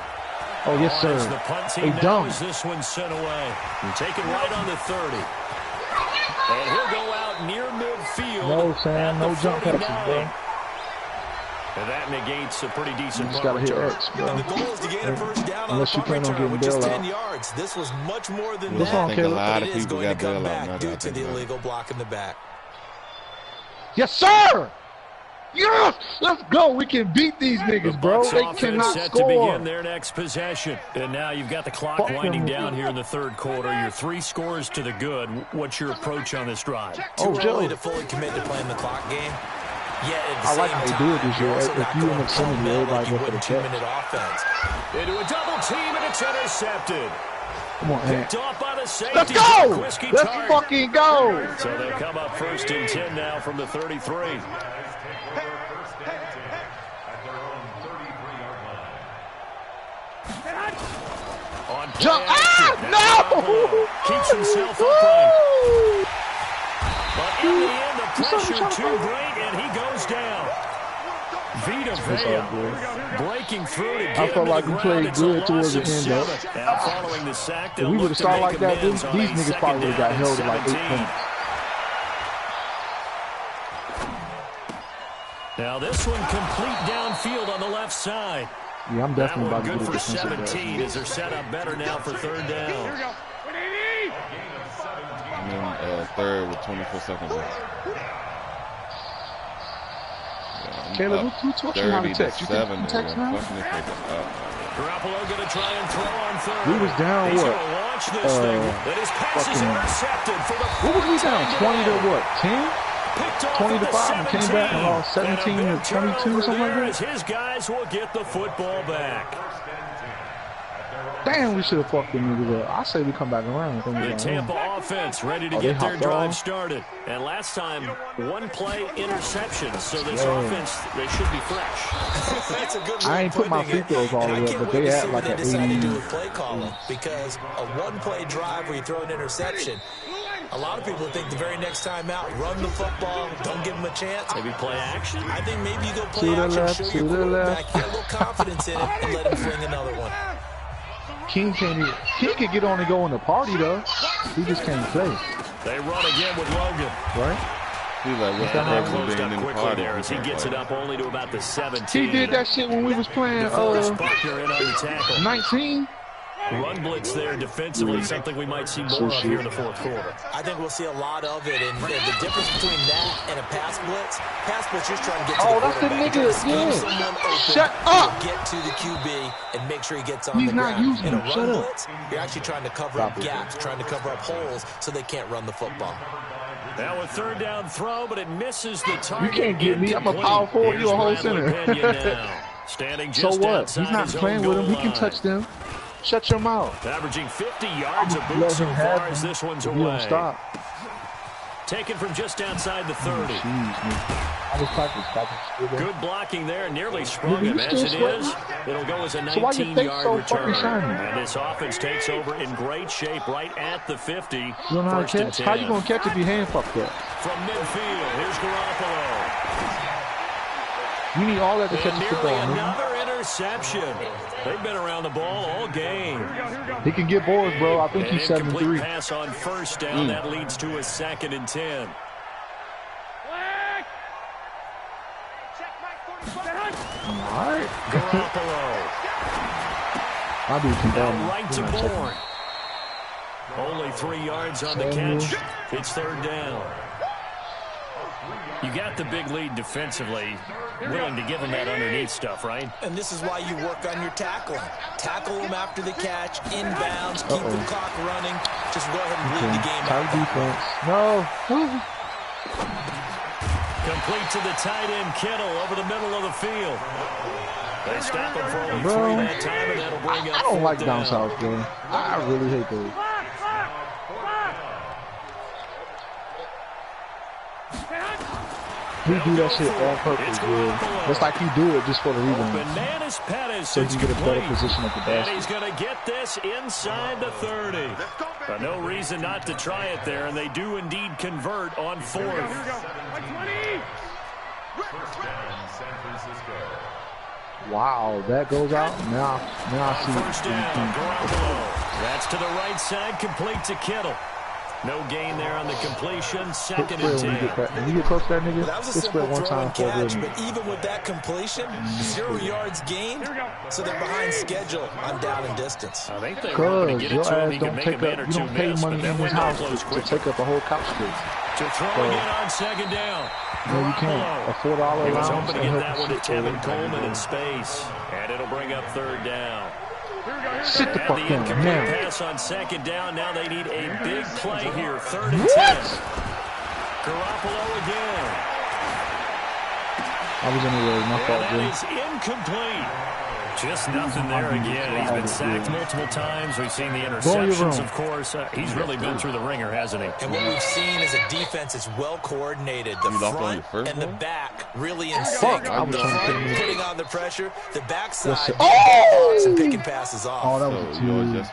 Speaker 1: Oh, yes, sir.
Speaker 3: The punt team now is this one sent away. Taken right on the 30. And he'll go out near midfield.
Speaker 1: No, Sam. No jump passes, bro.
Speaker 3: And that negates a pretty decent
Speaker 1: punt return. You just got to hit X, bro.
Speaker 7: And the goal is to gain a first down
Speaker 1: unless you plan on getting bailed out.
Speaker 7: 10 yards. This was much more than
Speaker 1: that.
Speaker 5: I think a lot of
Speaker 7: it is
Speaker 5: people
Speaker 7: going
Speaker 5: got
Speaker 7: to come
Speaker 5: bailed out.
Speaker 7: back due to the illegal block in the back.
Speaker 1: Yes, sir! Yes! Let's go. We can beat these niggas, bro. They cannot
Speaker 3: set
Speaker 1: score.
Speaker 3: To begin their next possession. And now you've got the clock winding down here in the 3rd quarter. Your 3 scores to the good. What's your approach on this drive?
Speaker 7: Too early to fully commit to playing the clock game. Yeah, at the
Speaker 1: I like
Speaker 7: same
Speaker 1: how they
Speaker 7: time,
Speaker 1: do it this year. If you end up sending me, everybody go for the catch.
Speaker 7: 2-minute offense.
Speaker 3: Into a double team, and it's intercepted.
Speaker 1: Come on, man.
Speaker 3: Picked off by the safety.
Speaker 1: Let's go! Let's fucking go!
Speaker 3: So they'll come up 1st and 10 now from the 33.
Speaker 1: Jump! No!
Speaker 3: Keeps himself upright. But in the end, the pressure too great, and he goes down. Vita Vea breaking through to get
Speaker 1: I felt like we played good towards the end, though.
Speaker 3: Now following the sack,
Speaker 1: if we would have started like that, these niggas probably would have got held to like 8 points.
Speaker 3: Now this one complete downfield on the left side.
Speaker 1: Yeah, I'm definitely about to
Speaker 3: good
Speaker 1: get
Speaker 3: for
Speaker 1: a
Speaker 3: 17 as they're set up better now for 3rd down.
Speaker 5: And then 3rd with 24 seconds left.
Speaker 1: Caleb, who taught you how to text? You can text now?
Speaker 3: Garoppolo going to try and throw on 3rd.
Speaker 1: We was down
Speaker 3: He's
Speaker 1: what?
Speaker 3: going to launch this thing. That his pass is intercepted for the
Speaker 1: what was we down? 20 to what? 10?
Speaker 3: Picked off
Speaker 1: 20 to 5 and came back and lost 17 to 22 or something like that.
Speaker 3: His guys will get the football back.
Speaker 1: Damn, we should have fucked them niggas up. I say we come back around.
Speaker 3: The Tampa offense ready to get their drive started. And last time, one play interception. So this offense, they should be fresh.
Speaker 7: That's a good
Speaker 1: I ain't put my free throws all the way up, but they had like an 80.
Speaker 7: Do with play calling, because a one-play drive where you throw an interception, a lot of people think the very next time out, run the football, don't give them a chance.
Speaker 3: Maybe play action.
Speaker 7: I think maybe you go play action, show your quarterback, get a little confidence in it, and let him fling another one.
Speaker 1: King can get on and go in the party though. He just can't play.
Speaker 3: They run again with Logan.
Speaker 1: Right?
Speaker 5: He's like, what's
Speaker 3: that closed up quickly there as he gets it up only to about the 17.
Speaker 1: He did that shit when we was playing
Speaker 3: Buckner in on the tackle.
Speaker 1: 19.
Speaker 3: Run blitz there defensively, something we might see more of here in the fourth quarter.
Speaker 7: I think we'll see a lot of it, and the difference between that and a pass blitz just trying to get to the
Speaker 1: that's the nigga, yeah. Shut up!
Speaker 7: Get to the QB and make sure he gets on the ground.
Speaker 1: He's not using
Speaker 7: in a
Speaker 1: him.
Speaker 7: run
Speaker 1: Shut
Speaker 7: blitz, you're actually trying to cover up gaps, trying to cover up holes so they can't run the football.
Speaker 3: Now a third down throw, but it misses the target.
Speaker 1: You can't get me. I'm a power forward. You a whole center.
Speaker 3: Standing
Speaker 1: so
Speaker 3: just
Speaker 1: what? He's not playing with him. He can touch them. Shut your mouth.
Speaker 3: Averaging 50 yards a boot so far as this one's away.
Speaker 1: Stop.
Speaker 3: Taken from just outside the 30. Good blocking there, nearly sprung him. As it is, it'll go as a 19-yard return. And this offense takes over in great shape right at the 50.
Speaker 1: You don't know how to catch? How you going to catch if you hand fucked up?
Speaker 3: From midfield, here's Garoppolo.
Speaker 1: You need all that to catch the ball.
Speaker 3: Another interception. They've been around the ball all game.
Speaker 1: He can get boards, bro. I think he's 7-3.
Speaker 3: Pass on first down. That leads to a 2nd and 10.
Speaker 1: All right.
Speaker 3: Garoppolo.
Speaker 1: I'll be
Speaker 3: down right to Bourne. Only 3 yards on the catch. It's third down. You got the big lead defensively, willing to give them that underneath stuff, right?
Speaker 7: And this is why you work on your tackling. Tackle them after the catch, inbounds, keep the clock running. Just go ahead and lead the game out.
Speaker 1: Defense. No.
Speaker 3: Complete to the tight end, Kittle, over the middle of the field. They stop him for only 3 that time, and that'll bring up
Speaker 1: I don't like down south, bro. I really hate those. He do that shit on purpose, bro. It's like he do it just for the rebound. So he can get a better position at the basket.
Speaker 3: And he's going to get this inside the 30. But no reason not to try it there, and they do indeed convert on 4th.
Speaker 1: Wow, that goes out. Now I see
Speaker 3: First down, Garoppolo. That's to the right side, complete to Kittle. No gain there on the completion. 2nd and 10.
Speaker 1: When you get close to that nigga,
Speaker 7: that was a simple throw and catch, but even with that completion, 0 yards gained, so they're behind schedule on down and distance.
Speaker 3: I think they were going to get it to him. He can make a man or two miss, but that window closed quick.
Speaker 1: To take up a whole couch space.
Speaker 3: To throw again on 2nd down.
Speaker 1: No, you can't. A $4 allowance.
Speaker 3: He was hoping to get that one to Tevin Coleman in space, and it'll bring up 3rd down.
Speaker 1: Sit the fuck down now.
Speaker 3: Pass on 2nd down. Now they need a big play here. 3rd and 10. Garoppolo again.
Speaker 1: I was in the way. My fault,
Speaker 3: That is incomplete. Just nothing there again. He's been sacked multiple times. We've seen the interceptions, of course. He's really been through the ringer, hasn't he?
Speaker 7: And what we've seen is a defense that's well coordinated. The front and the back really in sync. The front putting on the pressure. The backside and picking passes off.
Speaker 1: Oh, that was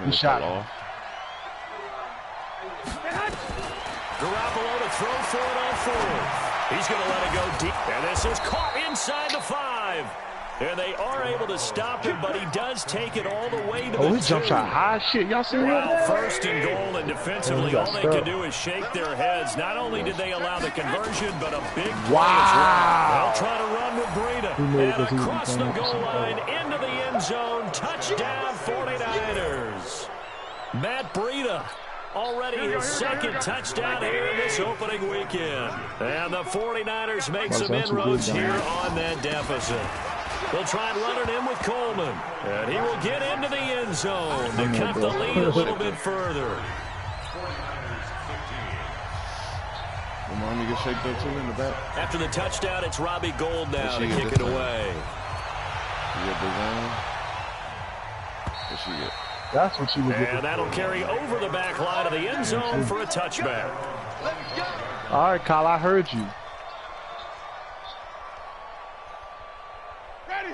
Speaker 1: a shot.
Speaker 3: Garoppolo to throw for it on 4th. He's going to let it go deep. And this is caught inside the 5. And they are able to stop him, but he does take it all the way to the 2.
Speaker 1: He jump shot high shit. Y'all see that?
Speaker 3: 1st and goal, and defensively, all they can do is shake their heads. Not only did they allow the conversion, but a big play as well. They'll try to run with Breida. And across the goal line, into the end zone. Touchdown, 49ers. Matt Breida. Already his 2nd touchdown here in this opening weekend. And the 49ers make some inroads here on that deficit. They'll try and run it in with Coleman. And he will get into the end zone to cut the lead a little bit further.
Speaker 5: Mommy get shaped up too in the back.
Speaker 3: After the touchdown, it's Robbie Gould now to kick it away.
Speaker 5: You get design. What she get?
Speaker 1: That's what she was getting.
Speaker 3: And that'll carry over the back line of the end zone for a touchback.
Speaker 1: All right, Kyle, I heard you.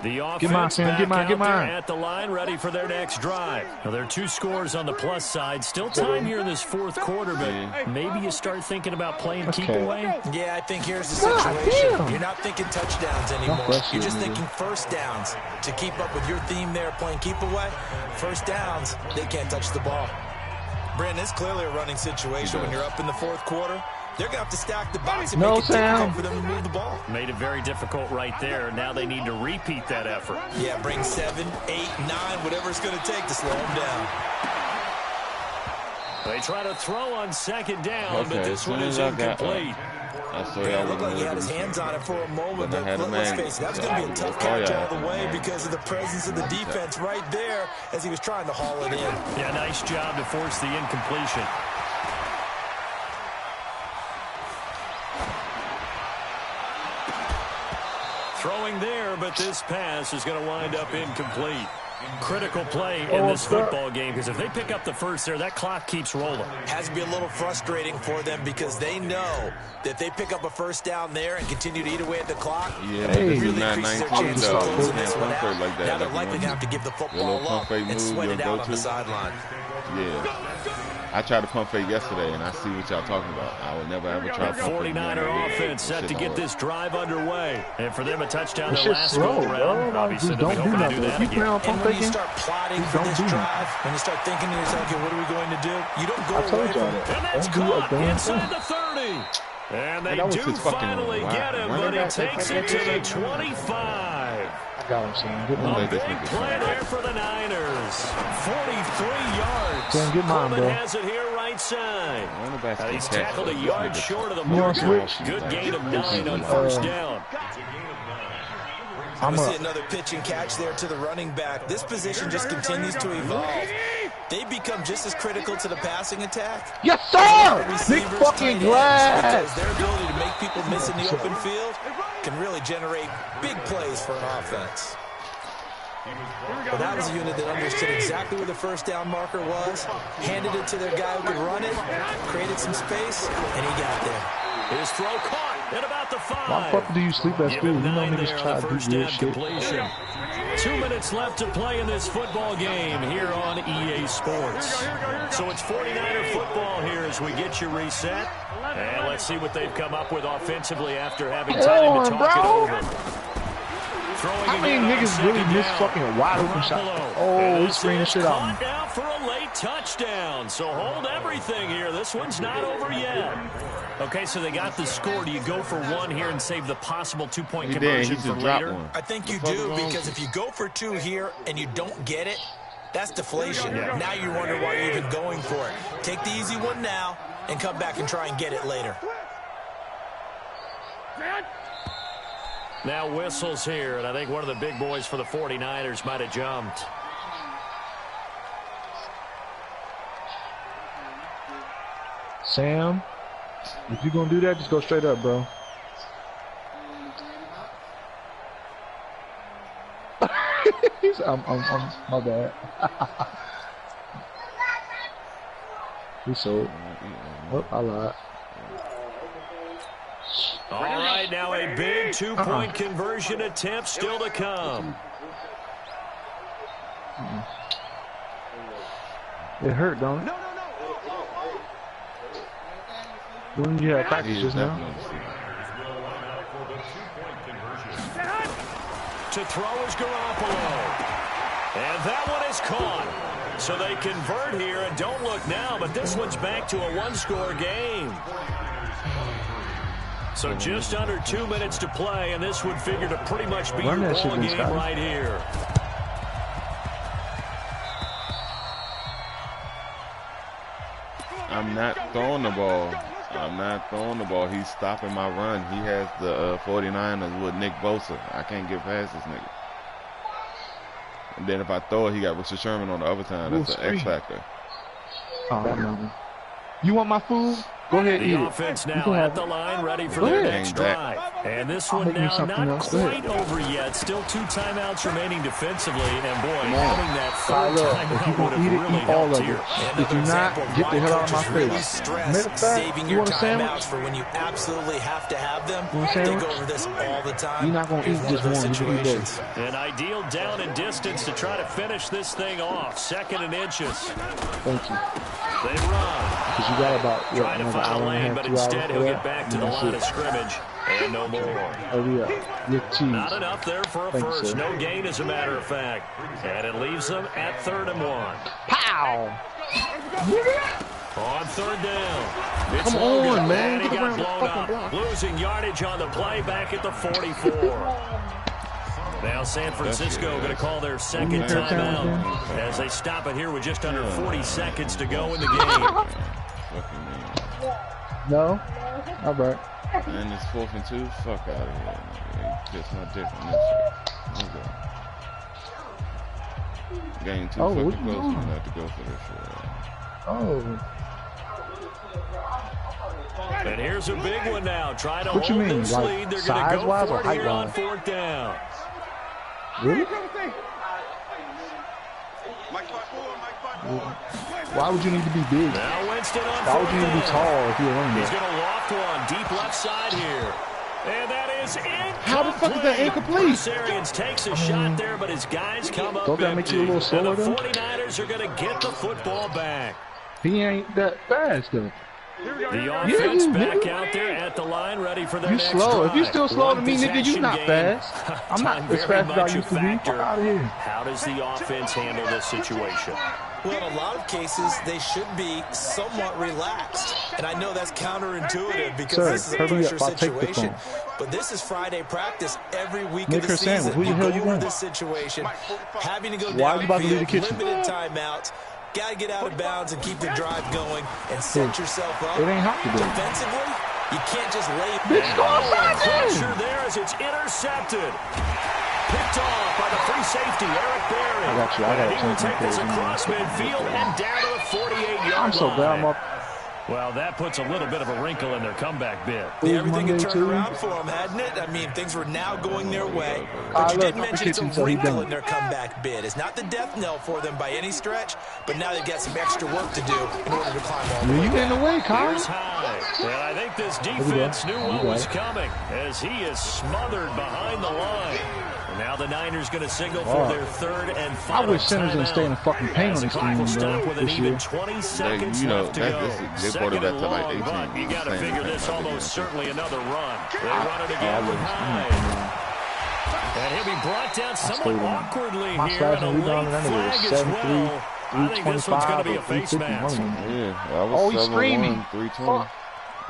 Speaker 3: The offense
Speaker 1: get mine.
Speaker 3: at the line, ready for their next drive. Now, there are 2 scores on the plus side. Still time here in this 4th quarter, but maybe you start thinking about playing keep away.
Speaker 7: Yeah, I think here's the situation. You're not thinking touchdowns anymore. You're just thinking first downs. To keep up with your theme there, playing keep away, first downs, they can't touch the ball. Brandon, it's clearly a running situation when you're up in the 4th quarter. They're going to have to stack the box and make it difficult for them to move the ball.
Speaker 3: Made it very difficult right there. Now they need to repeat that effort.
Speaker 7: Yeah, bring 7, 8, 9, whatever it's going to take to slow them down.
Speaker 3: They try to throw on 2nd down, but this one is incomplete.
Speaker 7: It looked like he had his hands on it for a moment, but let's face it, that was going to be a tough catch all the way because of the presence of the defense right there as he was trying to haul it in.
Speaker 3: Yeah, nice job to force the incompletion. Throwing there, but this pass is going to wind up incomplete. Critical play in this football game because if they pick up the first there, that clock keeps rolling.
Speaker 7: Has to be a little frustrating for them because they know that they pick up a first down there and continue to eat away at the clock.
Speaker 5: Yeah,
Speaker 7: it really increases their chances of closing this one out.
Speaker 5: like that.
Speaker 7: Now they're likely to have to give the football up and sweat it out on the sideline.
Speaker 5: Yeah. I tried to pump fake yesterday, and I see what y'all talking about. I would never ever try to pump fake.
Speaker 3: 49er offense set to get this drive underway. And for them, a touchdown their last go-around. Robbie said they're hoping to do that again.
Speaker 7: And when you start plotting for this drive, when you start thinking to yourself, okay, what are we going to do? You don't go away from it.
Speaker 3: And that's caught inside the 30. And they do finally get him, but he takes it to the 25.
Speaker 1: Got him, Sam. Get mine.
Speaker 3: A big play there for the Niners. 43 yards.
Speaker 1: Sam, get mine, bro.
Speaker 3: has it here right side. He's tackled a yard short of the mark. Good gain of 9 on first down.
Speaker 7: I'm going to see another pitch and catch there to the running back. This position just continues to evolve. They become just as critical to the passing attack.
Speaker 1: Yes, sir! Big fucking glass!
Speaker 7: Because their ability to make people miss in the open field can really generate big plays for an offense. But that was a unit that understood exactly where the first down marker was, handed it to their guy who could run it, created some space, and he got there.
Speaker 3: His throw caught at about the 5.
Speaker 1: Why the fuck do you sleep at school? You know niggas try to do weird shit.
Speaker 3: Completion. 2 minutes left to play in this football game here on EA Sports. So it's 49er football here as we get you reset. And let's see what they've come up with offensively after having time to talk it over.
Speaker 1: How many niggas really miss fucking wide open shot? Oh, he's screening shit out.
Speaker 3: Now for a late touchdown. So hold everything here. This one's not over yet. Okay, so they got the score. Do you go for 1 here and save the possible 2-point conversion for later?
Speaker 7: I think you do, because if you go for 2 here and you don't get it, that's deflation.
Speaker 3: Yeah.
Speaker 7: Now you wonder why you're even going for it. Take the easy one now and come back and try and get it later.
Speaker 3: Now whistles here, and I think one of the big boys for the 49ers might have jumped.
Speaker 1: Sam, if you're going to do that, just go straight up, bro. I'm my bad. He's so. Oh, I lied.
Speaker 3: All right, now a big 2-point conversion attempt still to come.
Speaker 1: It hurt, don't it? When you have practice just now.
Speaker 3: To throw is Garoppolo. And that one is caught. So they convert here, and don't look now, but this one's back to a 1-score game. So just under 2 minutes to play, and this would figure to pretty much be your ball game right here.
Speaker 5: I'm not throwing the ball. I'm not throwing the ball. He's stopping my run. He has the 49ers with Nick Bosa. I can't get past this nigga. And then if I throw it, he got Richard Sherman on the other time. That's an X factor.
Speaker 1: Oh, no. You want my food? Go ahead, eat it.
Speaker 3: The offense now at the line, ready for their next drive. And this one now not quite over yet. Still 2 timeouts remaining defensively. And boy, having that 3rd timeout would have really helped here.
Speaker 1: If you not, get the hell out of my face. Matter of fact, you want a sandwich?
Speaker 7: For when you absolutely have to have them, they go over this all the time.
Speaker 1: You're not going to eat just one. You can eat both.
Speaker 3: An ideal down and distance to try to finish this thing off. 2nd and inches.
Speaker 1: Thank you.
Speaker 3: They run.
Speaker 1: Because you got about,
Speaker 3: trying to find a lane, but instead he'll get back to the line of scrimmage. And no more.
Speaker 1: Hurry up.
Speaker 3: Not enough there for a first. No gain, as a matter of fact. And it leaves them at 3rd and 1.
Speaker 1: Pow!
Speaker 3: On 3rd down. It's
Speaker 1: Come
Speaker 3: Logan,
Speaker 1: on, man.
Speaker 3: And he
Speaker 1: Get
Speaker 3: got
Speaker 1: around the
Speaker 3: blown
Speaker 1: fucking
Speaker 3: up.
Speaker 1: block.
Speaker 3: Losing yardage on the play back at the 44. Now San Francisco going to call their 2nd timeout as they stop it here with just under 40 seconds to go in the game.
Speaker 1: No? All right.
Speaker 5: And it's 4th and 2. Fuck out of here. He pissed my dick on this shit. Game too fucking close. I'm gonna have to go for this shit.
Speaker 1: Oh.
Speaker 3: And here's a big one now. Try to
Speaker 1: What you
Speaker 3: hold
Speaker 1: mean?
Speaker 3: this
Speaker 1: Like
Speaker 3: lead. They're going to go
Speaker 1: size-wise
Speaker 3: for
Speaker 1: or
Speaker 3: it here on
Speaker 1: height-wise?
Speaker 3: 4th down.
Speaker 1: Really? Why would you need to be big?
Speaker 3: Now Winston on
Speaker 1: Why would you need to be
Speaker 3: down.
Speaker 1: tall if you're running
Speaker 3: He's
Speaker 1: back?
Speaker 3: going to loft one deep left side here. And that is incomplete.
Speaker 1: How the fuck is that incomplete?
Speaker 3: Bruce Arians takes a shot there, but his guys come up
Speaker 1: Don't that make you a little slower,
Speaker 3: and the
Speaker 1: though?
Speaker 3: 49ers are going to get the football back.
Speaker 1: He ain't that fast, though.
Speaker 3: The offense back out there at the line, ready for their
Speaker 1: You
Speaker 3: next
Speaker 1: slow.
Speaker 3: drive.
Speaker 1: If you still slower than me, nigga, you not
Speaker 3: Game.
Speaker 1: fast. I'm not
Speaker 3: Time
Speaker 1: as
Speaker 3: very
Speaker 1: fast as I
Speaker 3: much a
Speaker 1: used to be.
Speaker 3: factor.
Speaker 1: Fuck out of here.
Speaker 3: How does the offense handle this situation?
Speaker 7: Well, in a lot of cases, they should be somewhat relaxed. And I know that's counterintuitive because this is a pressure situation. But this is Friday practice every week of the season.
Speaker 1: Who the hell you
Speaker 7: go over
Speaker 1: want?
Speaker 7: this situation, having to go
Speaker 1: Why
Speaker 7: down
Speaker 1: you about to leave the
Speaker 7: field,
Speaker 1: kitchen?
Speaker 7: limited timeouts. Got to get out of bounds and keep the drive going and set yourself up.
Speaker 1: It ain't hot today.
Speaker 7: Defensively, you can't just lay it
Speaker 1: Bitch, go outside
Speaker 3: Pressure there as it's intercepted. Picked off by the free safety, Eric Berry.
Speaker 1: I got you.
Speaker 3: And he will take this across midfield and down to the 48-yard line.
Speaker 1: I'm so glad I'm up.
Speaker 3: Well, that puts a little bit of a wrinkle in their comeback bid.
Speaker 7: Everything had
Speaker 1: Monday,
Speaker 7: turned
Speaker 1: too.
Speaker 7: around for them, hadn't it? I mean, things were now going their way. But you did mention it's a wrinkle in their comeback bid. It's not the death knell for them by any stretch, but now they've got some extra work to do in order to climb all the way.
Speaker 1: You in the way, Kyle.
Speaker 3: Here's High. And I think this defense knew what was coming as he is smothered behind the line. Now the Niners going to signal for their 3rd and final
Speaker 1: I wish Sinners didn't stay in the fucking paint on this
Speaker 3: clock will
Speaker 1: team,
Speaker 3: stop
Speaker 1: bro,
Speaker 3: with an
Speaker 1: this
Speaker 3: even
Speaker 1: year.
Speaker 3: 20 seconds
Speaker 5: you know,
Speaker 3: left to go.
Speaker 5: they brought it back to like 18.
Speaker 3: But you got to
Speaker 5: Same
Speaker 3: figure
Speaker 5: thing
Speaker 3: this
Speaker 5: like
Speaker 3: almost
Speaker 5: that.
Speaker 3: certainly another run. They run it again with Hyde. And he'll be brought down somewhat awkwardly
Speaker 1: My
Speaker 3: here, and a
Speaker 1: slashing rebound
Speaker 3: late
Speaker 1: and
Speaker 3: flag
Speaker 1: was
Speaker 3: as
Speaker 1: 73,
Speaker 3: well. I think this one's going to be a face
Speaker 1: 325
Speaker 3: mask.
Speaker 5: Yeah, I was
Speaker 1: Oh, he's
Speaker 5: 7-1,
Speaker 1: screaming.
Speaker 5: 320.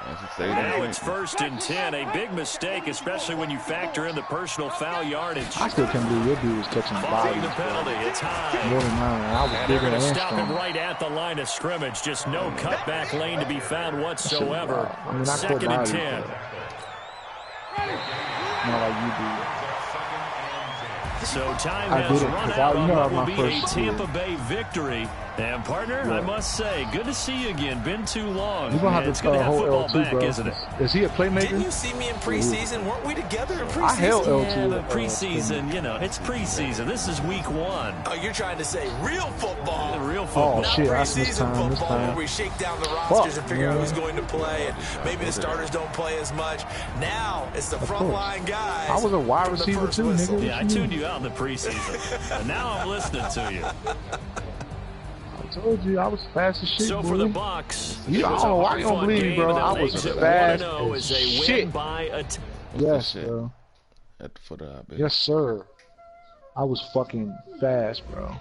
Speaker 5: I should say
Speaker 3: Now
Speaker 5: that.
Speaker 3: it's 1st and 10. A big mistake, especially when you factor in the personal foul yardage.
Speaker 1: I still can't believe your dude was catching
Speaker 3: Following
Speaker 1: bodies.
Speaker 3: the penalty, it's High.
Speaker 1: More than mine. I was
Speaker 3: And they're
Speaker 1: bigger
Speaker 3: going to
Speaker 1: than
Speaker 3: stop him
Speaker 1: Armstrong.
Speaker 3: right at the line of scrimmage. Just no cutback lane to be found whatsoever.
Speaker 1: I mean, I caught
Speaker 3: 2nd and
Speaker 1: bodies,
Speaker 3: 10.
Speaker 1: Not like you do.
Speaker 3: So time
Speaker 1: I
Speaker 3: has
Speaker 1: did it,
Speaker 3: run
Speaker 1: 'cause
Speaker 3: out
Speaker 1: you
Speaker 3: on
Speaker 1: know
Speaker 3: what
Speaker 1: my
Speaker 3: will be a
Speaker 1: first
Speaker 3: Tampa Bay victory. And, partner, I must say, good to see you again. Been too long.
Speaker 1: We're going to have
Speaker 3: It's
Speaker 1: to
Speaker 3: good to have
Speaker 1: hold
Speaker 3: football
Speaker 1: L2,
Speaker 3: back,
Speaker 1: bro.
Speaker 3: isn't it?
Speaker 1: Is he a playmaker?
Speaker 7: Didn't you see me in preseason? Weren't we together in preseason?
Speaker 1: I held L2.
Speaker 3: Yeah, but preseason, you know, it's preseason. This is week 1.
Speaker 7: Oh, you're trying to say real football.
Speaker 3: The real football.
Speaker 1: Oh, shit.
Speaker 7: Not
Speaker 1: That's this
Speaker 7: preseason
Speaker 1: time. This
Speaker 7: football where
Speaker 1: time.
Speaker 7: we shake down the rosters and figure out
Speaker 1: man.
Speaker 7: who's going to play, and maybe the starters don't play as much. Now it's the front
Speaker 1: course.
Speaker 7: line guys.
Speaker 1: I was a wide
Speaker 7: from the
Speaker 1: receiver
Speaker 7: first
Speaker 1: too,
Speaker 7: whistle.
Speaker 1: nigga.
Speaker 3: Yeah, I tuned you out in the preseason. And now I'm listening to you.
Speaker 1: I told you I was fast as shit,
Speaker 3: So
Speaker 1: boy.
Speaker 3: for the Bucks,
Speaker 1: You
Speaker 3: it was
Speaker 1: don't
Speaker 3: a
Speaker 1: know why you don't
Speaker 3: hard-fought
Speaker 1: believe me,
Speaker 3: game,
Speaker 1: bro.
Speaker 3: and
Speaker 1: I
Speaker 3: they'll
Speaker 1: was
Speaker 3: exit
Speaker 1: fast
Speaker 3: 1-0
Speaker 1: as
Speaker 3: as they win
Speaker 1: shit.
Speaker 3: by a
Speaker 1: Yes, bro.
Speaker 5: At the foot of our bed.
Speaker 1: Yes, sir. I was fucking fast, bro.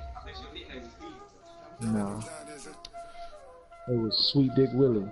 Speaker 1: No. It was Sweet Dick Willie.